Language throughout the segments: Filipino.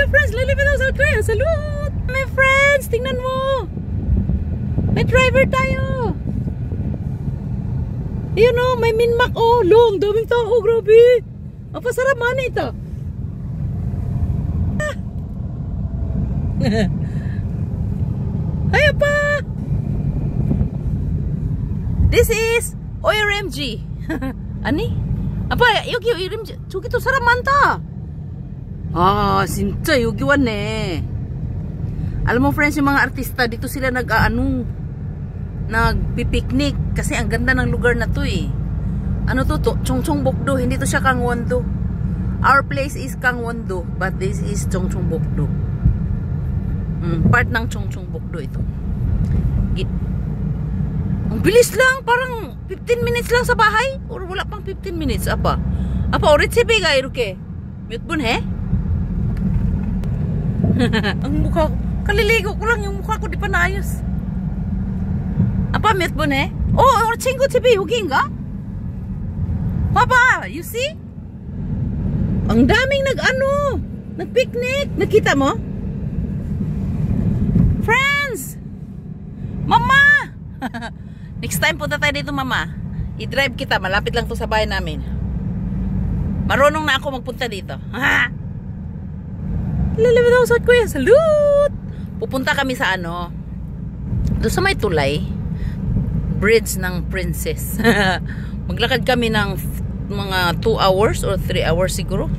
friends, lilipin ako sa Korea. Salud! My friends, tingnan mo. May driver tayo. Yun o, may minmak o. Long, daming tao, grabe. Mapasarap man ito. Ay, apa? This is ORMG. Ani? Apa, 여기 ORMG. 저기 또 사람 많다. Ah, 진짜 여기 왔네. Alam mo friends, yung mga artista dito sila nagpipiknik kasi ang ganda ng lugar na to eh. Ano to? Chongchongbokdo, hindi to siya Gangwon-do. Our place is Gangwon-do, but this is Chongchongbokdo. Part ng Chongchongbokdo ito. Ang bilis lang, parang 15 minutes lang sa bahay or wala pang 15 minutes apa? Apa orit sibiga iruke? Mute bun he? Ang mukha ko, kaliligo ko lang yung mukha ko di pa naayos. Apa mute bun he? Oh, or 친구 집이 여기인가? Papa, you see? Ang daming nag-picnic. Nakita mo? Friends! Mama! Next time punta tayo dito, mama. I-drive kita, malapit lang to sa bahay namin. Marunong na ako magpunta dito. Ha? Lalapit ako sa kuya. Salud! Pupunta kami sa doon sa may tulay. Bridge ng Princess. Maglakad kami ng mga 2 hours or 3 hours siguro.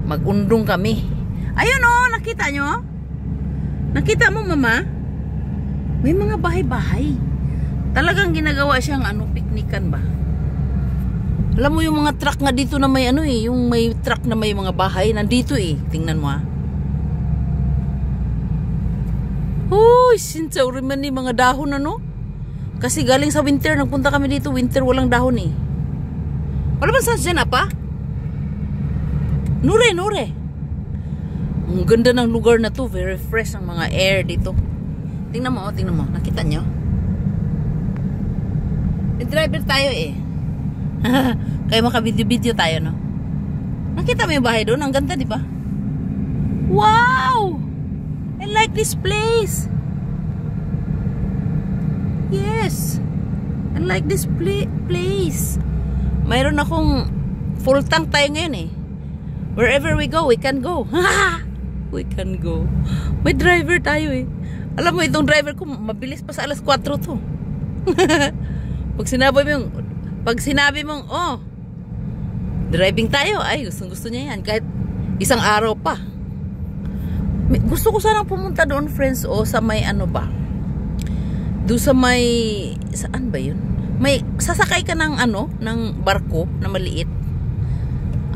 Magundong kami. Ayun o, nakita nyo? Nakita mo, mama? May mga bahay-bahay. Talagang ginagawa siyang piknikan ba? Alam mo yung mga truck nga dito na may yung may truck na may mga bahay nandito eh. Tingnan mo Uy, sinsa uriman ni mga dahon Kasi galing sa winter, nagpunta kami dito, winter walang dahon eh. Wala ba saan dyan apa? Nure. Ang ganda ng lugar na to, very fresh ang mga air dito. Tingnan mo, nakita nyo? Driver tayo eh. Kaya maka-video-video tayo, no? Nakita mo yung bahay doon? Ang ganda, di ba? Wow! I like this place. Yes. I like this place. Mayroon akong full tank tayo ngayon eh. Wherever we go, we can go. We can go. May driver tayo eh. Alam mo, itong driver ko, mabilis pa sa alas 4 to. Pag sinabi mong, driving tayo, ay, gusto niya yan. Kahit isang araw pa. Gusto ko sanang pumunta doon, friends, sa may ba? Doon sa may, saan ba yun? May, sasakay ka ng ng barko na maliit.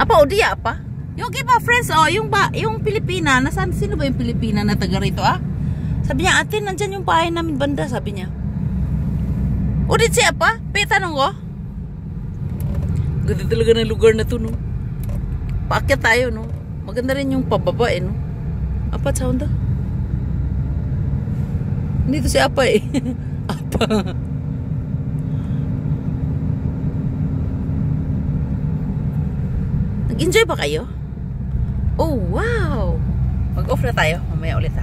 Apa, o diya, apa? Yung iba, friends, yung Pilipina, sino ba yung Pilipina na taga rito, Sabi niya, ate, nandyan yung bahay namin banda, sabi niya. Udit siya pa? Tanong ko. Ganda talaga ng lugar na to, no? Paakyat tayo, no? Maganda rin yung pababa, no? Apa, sound Dito si Apa, eh. Apa. Nag-enjoy ba kayo? Oh, wow! Mag-off na tayo. Mamaya ulit,